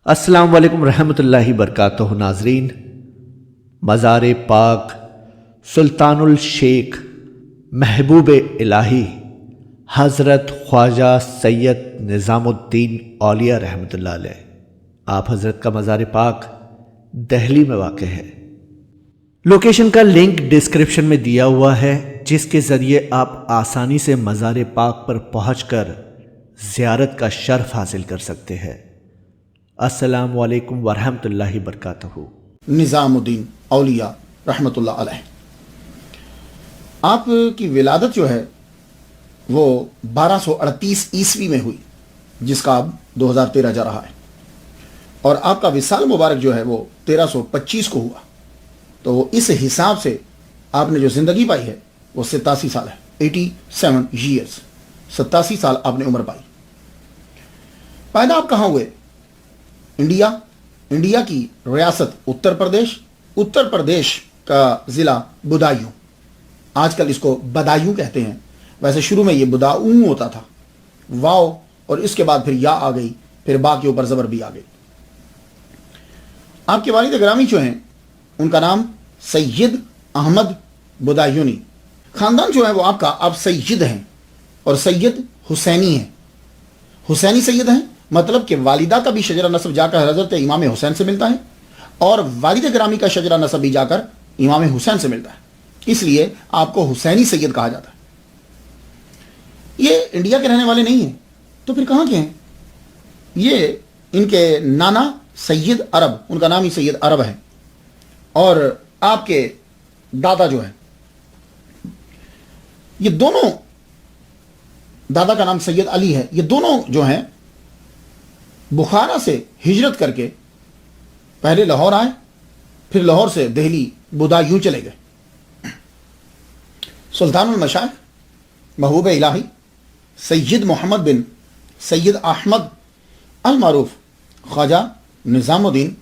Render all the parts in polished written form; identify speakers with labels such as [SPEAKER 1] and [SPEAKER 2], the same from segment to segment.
[SPEAKER 1] السلام علیکم رحمۃ اللہ وبرکاتہ ناظرین، مزار پاک سلطان الشیخ محبوب الہی حضرت خواجہ سید نظام الدین اولیاء رحمۃ اللہ علیہ، آپ حضرت کا مزار پاک دہلی میں واقع ہے۔ لوکیشن کا لنک ڈسکرپشن میں دیا ہوا ہے، جس کے ذریعے آپ آسانی سے مزار پاک پر پہنچ کر زیارت کا شرف حاصل کر سکتے ہیں۔ السلام علیکم ورحمۃ اللہ وبرکاتہ۔
[SPEAKER 2] نظام الدین اولیاء رحمۃ اللہ علیہ، آپ کی ولادت جو ہے وہ 1238 عیسوی میں ہوئی، جس کا اب 2013 جا رہا ہے، اور آپ کا وصال مبارک جو ہے وہ 1325 کو ہوا۔ تو اس حساب سے آپ نے جو زندگی پائی ہے وہ 87 سال ہے، 87 ایئرس، 87 سال آپ نے عمر پائی۔ پیدا آپ کہاں ہوئے؟ انڈیا کی ریاست اتر پردیش کا ضلع بدایوں، آج کل اس کو بدایوں کہتے ہیں، ویسے شروع میں یہ بداؤں ہوتا تھا، واو اور اس کے بعد پھر یا آ گئی، پھر با کے اوپر زبر بھی آ گئی۔ آپ کے والد گرامی جو ہیں ان کا نام سید احمد بدایونی، خاندان جو ہے وہ آپ سید ہیں، اور سید حسینی ہیں، حسینی سید ہیں، مطلب کہ والدہ کا بھی شجرہ نسب جا کر حضرت امام حسین سے ملتا ہے، اور والد گرامی کا شجرہ نسب بھی جا کر امام حسین سے ملتا ہے، اس لیے آپ کو حسینی سید کہا جاتا ہے۔ یہ انڈیا کے رہنے والے نہیں ہیں، تو پھر کہاں کے ہیں؟ یہ ان کے نانا سید عرب، ان کا نام ہی سید عرب ہے، اور آپ کے دادا جو ہے، یہ دونوں، دادا کا نام سید علی ہے، یہ دونوں جو ہیں بخارا سے ہجرت کر کے پہلے لاہور آئے، پھر لاہور سے دہلی بدایوں چلے گئے۔ سلطان المشائخ محبوب الہی سید محمد بن سید احمد المعروف خواجہ نظام الدین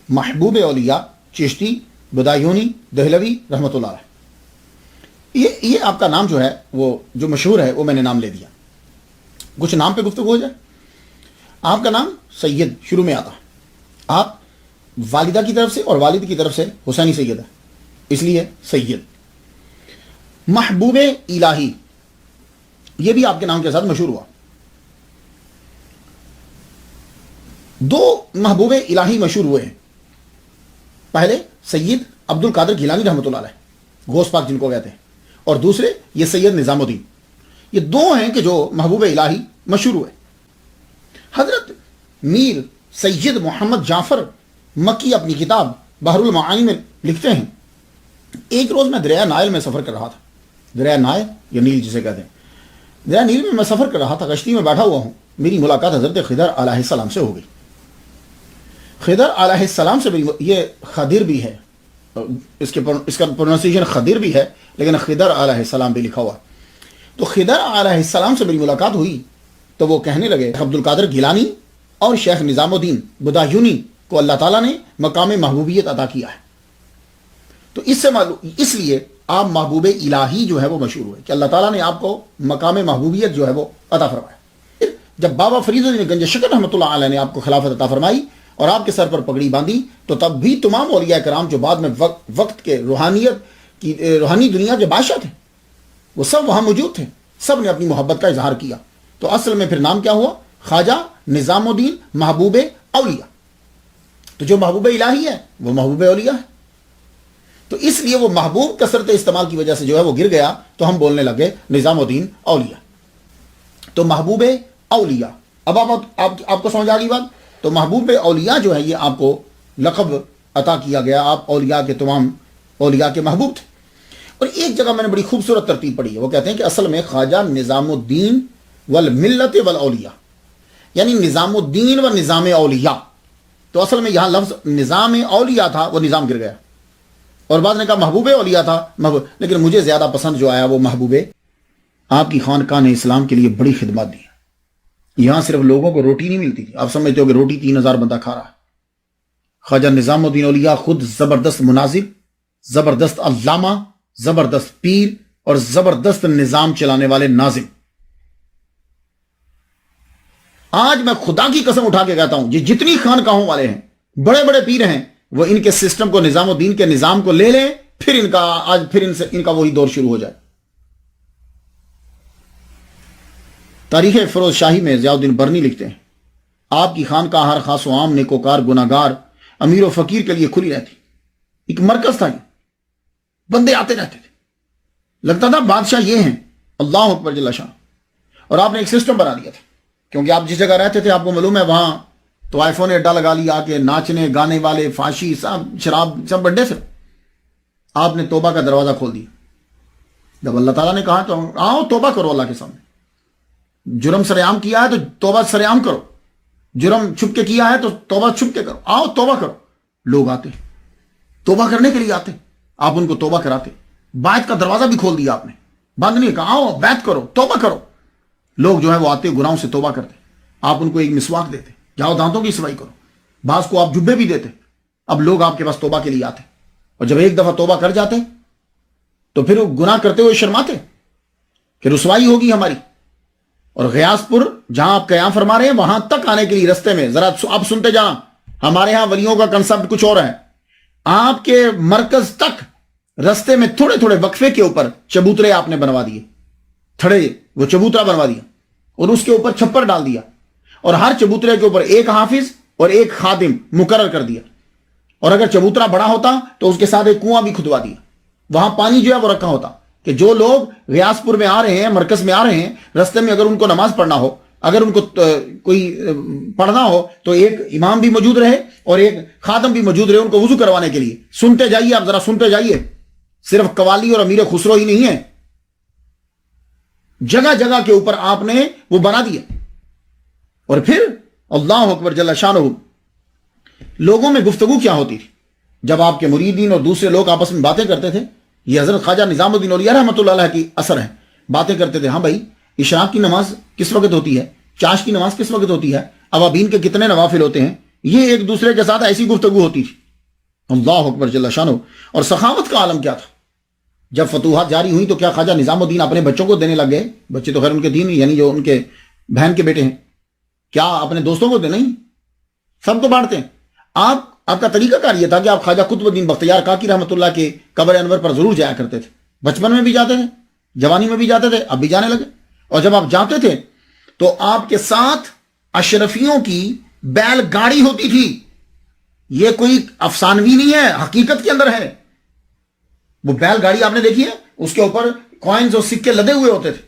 [SPEAKER 2] محبوب اولیاء چشتی بدایونی دہلوی رحمۃ اللہ علیہ، یہ آپ کا نام جو ہے وہ جو مشہور ہے، وہ میں نے نام لے دیا۔ کچھ نام پہ گفتگو ہو جائے۔ آپ کا نام سید شروع میں آتا، آپ والدہ کی طرف سے اور والد کی طرف سے حسینی سید ہے، اس لیے سید۔ محبوب الہی، یہ بھی آپ کے نام کے ساتھ مشہور ہوا۔ دو محبوب الہی مشہور ہوئے ہیں، پہلے سید عبد القادر گیلانی رحمۃ اللہ علیہ، غوث پاک جن کو کہتے ہیں، اور دوسرے یہ سید نظام الدین۔ یہ دو ہیں کہ جو محبوب الہی مشہور ہوئے۔ حضرت میر سید محمد جعفر مکی اپنی کتاب بحر المعانی میں لکھتے ہیں، ایک روز میں دریا نائل میں سفر کر رہا تھا، دریا نائل یا نیل جسے کہتے ہیں، دریا نیل میں سفر کر رہا تھا، کشتی میں بیٹھا ہوا ہوں، میری ملاقات حضرت خضر علیہ السلام سے ہو گئی۔ خضر علیہ السلام سے یہ خضر بھی ہے، اس کا پروننسیشن خضر بھی ہے، لیکن خضر علیہ السلام بھی لکھا ہوا۔ تو خضر علیہ السلام سے میری ملاقات ہوئی تو وہ کہنے لگے عبد القادر گیلانی اور شیخ نظام الدین بدایونی کو اللہ تعالیٰ نے مقام محبوبیت عطا کیا ہے، تو اس سے معلوم، اس لیے آپ محبوب الہی جو ہے وہ مشہور ہوئے کہ اللہ تعالیٰ نے آپ کو مقام محبوبیت جو ہے وہ عطا فرمایا۔ جب بابا فرید الدین گنج شکر رحمۃ اللہ علیہ نے آپ کو خلافت عطا فرمائی اور آپ کے سر پر پگڑی باندھی، تو تب بھی تمام اولیاء کرام جو بعد میں وقت کے روحانی دنیا کے بادشاہ تھے، وہ سب وہاں موجود تھے، سب نے اپنی محبت کا اظہار کیا۔ تو اصل میں پھر نام کیا ہوا؟ خواجہ نظام الدین محبوب اولیاء۔ تو جو محبوب الہی ہے وہ محبوب اولیاء ہے، تو اس لیے وہ محبوب کثرت استعمال کی وجہ سے جو ہے وہ گر گیا، تو ہم بولنے لگے نظام الدین اولیاء۔ تو محبوب اولیاء، اب آپ کو سمجھ آ گئی بات؟ تو محبوب اولیاء جو ہے یہ آپ کو لقب عطا کیا گیا، آپ اولیاء کے تمام اولیاء کے محبوب تھے۔ اور ایک جگہ میں نے بڑی خوبصورت ترتیب پڑھی ہے، وہ کہتے ہیں کہ اصل میں خواجہ نظام الدین والملت والاولیاء، یعنی نظام الدین و نظام اولیاء۔ تو اصل میں یہاں لفظ نظام اولیاء تھا، وہ نظام گر گیا، اور بعد نے کہا محبوب اولیاء تھا، لیکن مجھے زیادہ پسند جو آیا وہ محبوب۔ آپ کی خانقاہ نے اسلام کے لیے بڑی خدمات دی، یہاں صرف لوگوں کو روٹی نہیں ملتی تھی، آپ سمجھتے ہو کہ روٹی 3000 بندہ کھا رہا ہے۔ خواجہ نظام الدین اولیاء خود زبردست مناظر، زبردست علامہ، زبردست پیر اور زبردست نظام چلانے والے ناظم۔ آج میں خدا کی قسم اٹھا کے کہتا ہوں، یہ جتنی خانقاہوں والے ہیں، بڑے بڑے پیر ہیں، وہ ان کے سسٹم کو، نظام الدین کے نظام کو لے لیں، پھر ان کا وہی دور شروع ہو جائے۔ تاریخ فیروز شاہی میں ضیاء الدین برنی لکھتے ہیں، آپ کی خانقاہ ہر خاص و عام، نیکوکار، گناہگار، امیر و فقیر کے لیے کھلی رہتی، ایک مرکز تھا، یہ بندے آتے رہتے تھے، لگتا تھا بادشاہ یہ ہیں، اللہ اکبر جل شان۔ اور آپ نے ایک سسٹم بنا دیا تھا، کیونکہ آپ جس جگہ رہتے تھے آپ کو معلوم ہے وہاں طوائفوں نے اڈا لگا لیا کہ ناچنے گانے والے، فاشی، سب شراب، سب بڑے سے۔ آپ نے توبہ کا دروازہ کھول دیا۔ جب اللہ تعالیٰ نے کہا تو آؤ توبہ کرو اللہ کے سامنے، جرم سرعام کیا ہے تو توبہ سرعام کرو، جرم چھپ کے کیا ہے تو توبہ چھپ کے کرو، آؤ توبہ کرو۔ لوگ آتے توبہ کرنے کے لیے، آتے، آپ ان کو توبہ کراتے۔ بیعت کا دروازہ بھی کھول دیا آپ نے، بند نہیں کہا آؤ بیعت کرو، توبہ کرو۔ لوگ جو ہے وہ آتے، گناہوں سے توبہ کرتے، آپ ان کو ایک مسواک دیتے، جاؤ دانتوں کی صفائی کرو، بعض کو آپ جبے بھی دیتے۔ اب لوگ آپ کے پاس توبہ کے لیے آتے، اور جب ایک دفعہ توبہ کر جاتے تو پھر وہ گناہ کرتے ہوئے شرماتے، پھر رسوائی ہوگی ہماری۔ اور غیاث پور جہاں آپ قیام فرما رہے ہیں وہاں تک آنے کے لیے رستے میں ذرا آپ سنتے جائیں، ہمارے ہاں ولیوں کا کنسپٹ کچھ اور ہے۔ آپ کے مرکز تک رستے میں تھوڑے تھوڑے وقفے کے اوپر چبوترے آپ نے بنوا دیے، تھڑے، وہ چبوترا بنوا دیا اور اس کے اوپر چھپر ڈال دیا، اور ہر چبوترے کے اوپر ایک حافظ اور ایک خادم مقرر کر دیا۔ اور اگر چبوترا بڑا ہوتا تو اس کے ساتھ ایک کنواں بھی کھدوا دیا، وہاں پانی جو ہے وہ رکھا ہوتا کہ جو لوگ غیاث پور میں آ رہے ہیں، مرکز میں آ رہے ہیں، رستے میں اگر ان کو نماز پڑھنا ہو، اگر ان کو کوئی پڑھنا ہو تو ایک امام بھی موجود رہے اور ایک خادم بھی موجود رہے ان کو وضو کروانے کے لیے۔ سنتے جائیے، آپ ذرا سنتے جائیے، صرف قوالی اور امیر خسرو ہی نہیں ہے، جگہ جگہ کے اوپر آپ نے وہ بنا دیا۔ اور پھر اللہ اکبر جل شانہ، لوگوں میں گفتگو کیا ہوتی تھی جب آپ کے مریدین اور دوسرے لوگ آپس میں باتیں کرتے تھے؟ یہ حضرت خواجہ نظام الدین اولیاء رحمۃ اللہ علیہ کی اثر ہے۔ باتیں کرتے تھے، ہاں بھائی اشراق کی نماز کس وقت ہوتی ہے، چاش کی نماز کس وقت ہوتی ہے، اوابین کے کتنے نوافل ہوتے ہیں، یہ ایک دوسرے کے ساتھ ایسی گفتگو ہوتی تھی۔ اللہ اکبر جل شانہ۔ اور سخاوت کا عالم کیا تھا، جب فتوحات جاری ہوئی تو کیا خواجہ نظام الدین اپنے بچوں کو دینے لگ گئے؟ بچے تو خیر ان کے دین، یعنی جو ان کے بہن کے بیٹے ہیں، کیا اپنے دوستوں کو دے؟ نہیں، سب کو بانٹتے ہیں۔ آپ کا طریقہ کار یہ تھا کہ آپ خواجہ قطب الدین بختیار کاکی رحمۃ اللہ کے قبر انور پر ضرور جایا کرتے تھے، بچپن میں بھی جاتے تھے، جوانی میں بھی جاتے تھے، اب بھی جانے لگے۔ اور جب آپ جاتے تھے تو آپ کے ساتھ اشرفیوں کی بیل گاڑی ہوتی تھی، یہ کوئی افسانوی نہیں ہے، حقیقت کے اندر ہے۔ وہ بیل گاڑی آپ نے دیکھی ہے، اس کے اوپر کوائنز اور سکے لدے ہوئے ہوتے تھے،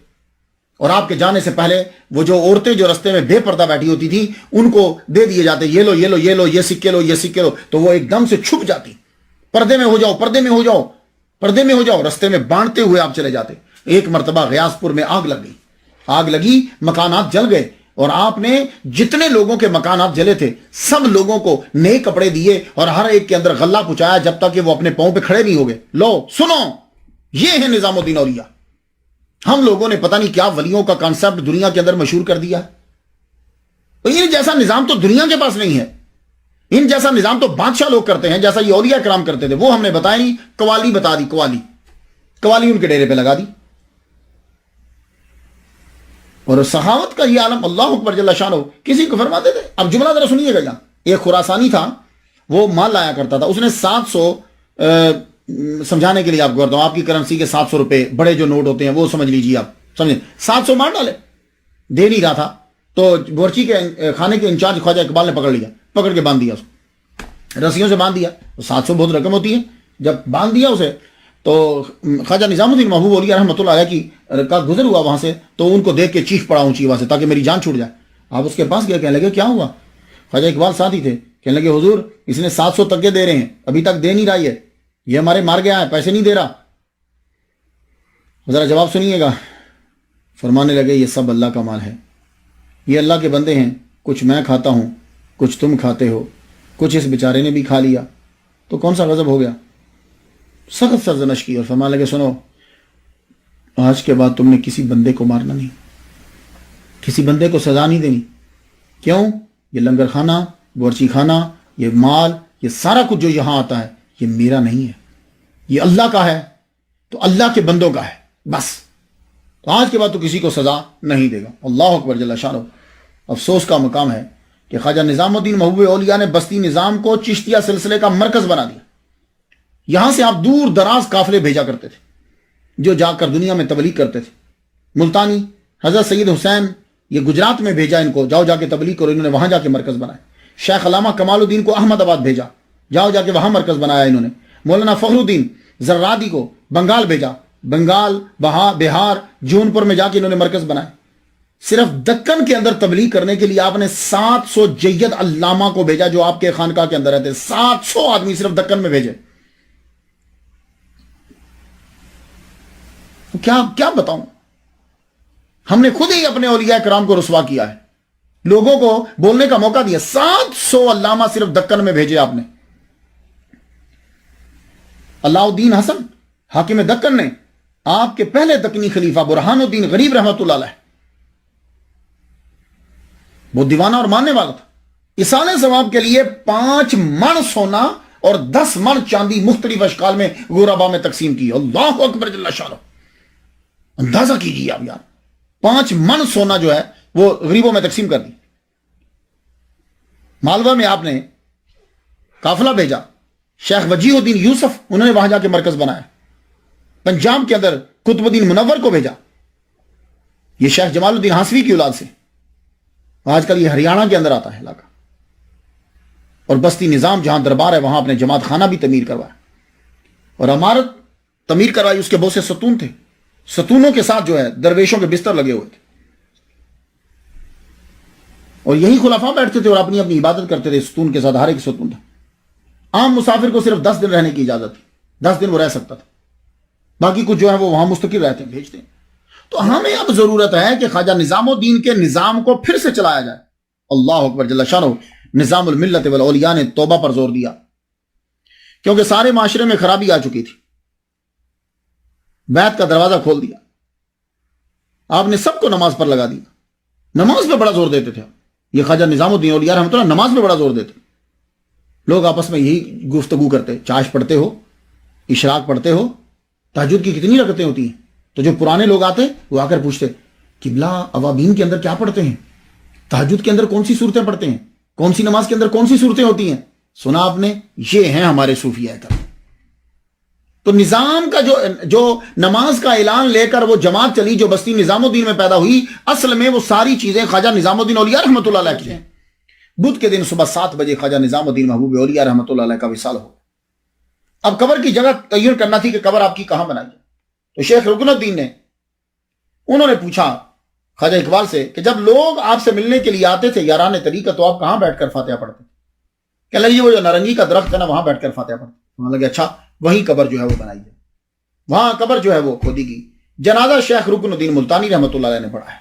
[SPEAKER 2] اور آپ کے جانے سے پہلے وہ جو عورتیں جو رستے میں بے پردہ بیٹھی ہوتی تھیں ان کو دے دیے جاتے، یہ لو یہ لو یہ لو، یہ سکے لو یہ سکے لو، تو وہ ایک دم سے چھپ جاتی، پردے میں ہو جاؤ پردے میں ہو جاؤ پردے میں ہو جاؤ، رستے میں بانٹتے ہوئے آپ چلے جاتے۔ ایک مرتبہ غیاث پور میں آگ لگ گئی، آگ لگی، مکانات جل گئے، اور آپ نے جتنے لوگوں کے مکانات جلے تھے سب لوگوں کو نئے کپڑے دیے اور ہر ایک کے اندر غلہ پہنچایا جب تک کہ وہ اپنے پاؤں پہ کھڑے نہیں ہو گئے۔ لو سنو، یہ ہے نظام الدین اولیاء۔ ہم لوگوں نے پتہ نہیں کیا ولیوں کا کانسیپٹ دنیا کے اندر مشہور کر دیا، ان جیسا نظام تو دنیا کے پاس نہیں ہے، ان جیسا نظام تو بادشاہ لوگ کرتے ہیں، جیسا یہ اولیاء کرام کرتے تھے وہ ہم نے بتایا نہیں۔ قوالی بتا دی، قوالی ان کے ڈیرے پہ لگا دی۔ اور سخاوت کا یہ عالم، اللہ اکبر جل شانہ، کسی کو فرماتے تھے۔ اب جملہ ذرا سنیے گا، یہاں ایک خراسانی تھا، وہ مال لایا کرتا تھا، اس نے 700 سمجھانے کے لیے آپ کو کرتا ہوں، آپ کی کرنسی کے 700 روپے بڑے جو نوٹ ہوتے ہیں وہ سمجھ لیجیے، آپ سمجھیں، 700 مار ڈالے، دے نہیں رہا تھا، تو بورچی کے خانے کے انچارج خواجہ اقبال نے پکڑ لیا، پکڑ کے باندھ دیا، اس کو رسیوں سے باندھ دیا۔ 700 بہت رقم ہوتی ہے، جب باندھ دیا اسے تو خواجہ نظام الدین محبوب اولیاء رحمۃ اللہ علیہ کا گزر ہوا وہاں سے، تو ان کو دیکھ کے چیخ پڑا اونچی آواز سے تاکہ میری جان چھوٹ جائے۔ آپ اس کے پاس گئے، کہنے لگے کیا ہوا؟ خواجہ اقبال ساتھ ہی تھے، کہنے لگے حضور اس نے 700 تکے دے رہے ہیں، ابھی تک دے نہیں رہا، یہ ہمارے مار گیا ہے، پیسے نہیں دے رہا۔ ذرا جواب سنیے گا۔ فرمانے لگے یہ سب اللہ کا مال ہے، یہ اللہ کے بندے ہیں، کچھ میں کھاتا ہوں، کچھ تم کھاتے ہو، کچھ اس بیچارے نے بھی کھا لیا، تو کون سا غضب ہو گیا؟ سخت سرزنش کی، اور فرمانے لگے سنو، آج کے بعد تم نے کسی بندے کو مارنا نہیں، کسی بندے کو سزا نہیں دینی۔ کیوں؟ یہ لنگر خانہ، بورچی خانہ، یہ مال، یہ سارا کچھ جو یہاں آتا ہے یہ میرا نہیں ہے، یہ اللہ کا ہے، تو اللہ کے بندوں کا ہے، بس۔ تو آج کے بعد تو کسی کو سزا نہیں دے گا۔ اللہ اکبر جل شانہ۔ افسوس کا مقام ہے کہ خواجہ نظام الدین محبوب اولیاء نے بستی نظام کو چشتیہ سلسلے کا مرکز بنا دیا. یہاں سے آپ دور دراز قافلے بھیجا کرتے تھے جو جا کر دنیا میں تبلیغ کرتے تھے. ملتانی حضرت سید حسین یہ گجرات میں بھیجا ان کو، جاؤ جا کے تبلیغ کرو، انہوں نے وہاں جا کے مرکز بنایا. شیخ علامہ کمال الدین کو احمد آباد بھیجا، جاؤ جا کے وہاں مرکز بنایا انہوں نے. مولانا فخر الدین زرادی کو بنگال بھیجا، بنگال بہار جون پور میں جا کے انہوں نے مرکز بنایا. صرف دکن کے اندر تبلیغ کرنے کے لیے آپ نے 700 جید علامہ کو بھیجا جو آپ کے خانقاہ کے اندر رہتے. 700 آدمی صرف دکن میں بھیجے. کیا بتاؤں، ہم نے خود ہی اپنے اولیاء کرام کو رسوا کیا ہے، لوگوں کو بولنے کا موقع دیا. 700 علامہ صرف دکن میں بھیجے آپ نے. اللہ الدین حسن حاکم دکن نے آپ کے پہلے دکنی خلیفہ برہان الدین غریب رحمت اللہ علیہ، وہ دیوانہ اور ماننے والا تھا، ایصال ثواب کے لیے 5 من سونا اور 10 من چاندی مختلف اشکال میں غربا میں تقسیم کی. اللہ اکبر جل شانہ. اندازہ کیجیے آپ یار، 5 من سونا جو ہے وہ غریبوں میں تقسیم کر دی. مالوہ میں آپ نے قافلہ بھیجا، شیخ وجیہ الدین یوسف انہوں نے وہاں جا کے مرکز بنایا. پنجاب کے اندر قطب الدین منور کو بھیجا، یہ شیخ جمال الدین ہانسوی کی اولاد سے، آج کل یہ ہریانہ کے اندر آتا ہے علاقہ. اور بستی نظام جہاں دربار ہے وہاں اپنے جماعت خانہ بھی تعمیر کروایا اور عمارت تعمیر کروائی. اس کے بہت سے ستون تھے، ستونوں کے ساتھ جو ہے درویشوں کے بستر لگے ہوئے تھے اور یہی خلفاء بیٹھتے تھے اور اپنی اپنی عبادت کرتے تھے. ستون کے ساتھ ہر ایک ستون تھا. عام مسافر کو صرف 10 دن رہنے کی اجازت تھی، 10 دن وہ رہ سکتا تھا، باقی کچھ جو ہے وہ وہاں مستقل رہتے ہیں، بھیجتے ہیں. تو ہمیں اب ضرورت ہے کہ خواجہ نظام الدین کے نظام کو پھر سے چلایا جائے. اللہ اکبر جل شانہ. نظام الملت والاولیاء نے توبہ پر زور دیا کیونکہ سارے معاشرے میں خرابی آ چکی تھی. بیعت کا دروازہ کھول دیا. آپ نے سب کو نماز پر لگا دیا. نماز پہ بڑا زور دیتے تھے. یہ خواجہ نظام الدین اولیاء رحمۃ اللہ نماز پہ بڑا زور دیتے. لوگ آپس میں یہی گفتگو کرتے، چاش پڑھتے ہو، اشراق پڑھتے ہو، تہجد کی کتنی رکعتیں ہوتی ہیں؟ تو جو پرانے لوگ آتے وہ آ کر پوچھتے قبلہ اوابین کے اندر کیا پڑھتے ہیں، تہجد کے اندر کون سی صورتیں پڑھتے ہیں، کون سی نماز کے اندر کون سی صورتیں ہوتی ہیں؟ سنا آپ نے؟ یہ ہیں ہمارے صوفیاء کرام. تو نظام کا جو نماز کا اعلان لے کر وہ جماعت چلی جو بستی نظام الدین میں پیدا ہوئی، اصل میں وہ ساری چیزیں خواجہ نظام الدین اولیاء رحمۃ اللہ علیہ کی ہیں. بدھ کے دن صبح 7 بجے خواجہ نظام الدین محبوب اولیاء رحمۃ اللہ علیہ کا وصال ہو. اب قبر کی جگہ تعین کرنا تھی کہ قبر آپ کی کہاں بنائی ہے. تو شیخ رکن الدین نے انہوں نے پوچھا خواجہ اقبال سے کہ جب لوگ آپ سے ملنے کے لیے آتے تھے یاران طریقہ تو آپ کہاں بیٹھ کر فاتحہ پڑھتے؟ کہنے لگے وہ جو نارنگی کا درخت ہے نا وہاں بیٹھ کر فاتحہ پڑھتے. وہاں لگے اچھا وہیں قبر جو ہے وہ بنائی ہے. وہاں قبر جو ہے وہ کھودی گئی. جنازہ شیخ رکن الدین ملتانی رحمۃ اللہ علیہ نے پڑھا ہے.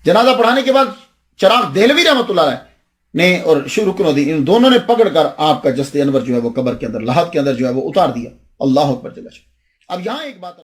[SPEAKER 2] جنازہ پڑھانے کے بعد چراغ دہلوی رحمۃ اللہ علیہ نے اور شیخ رکن الدین ان دونوں نے پکڑ کر آپ کا جسد انور جو ہے وہ قبر کے اندر لحد کے اندر جو ہے وہ اتار دیا. اللہ اکبر جل شانہ. اب یہاں ایک بات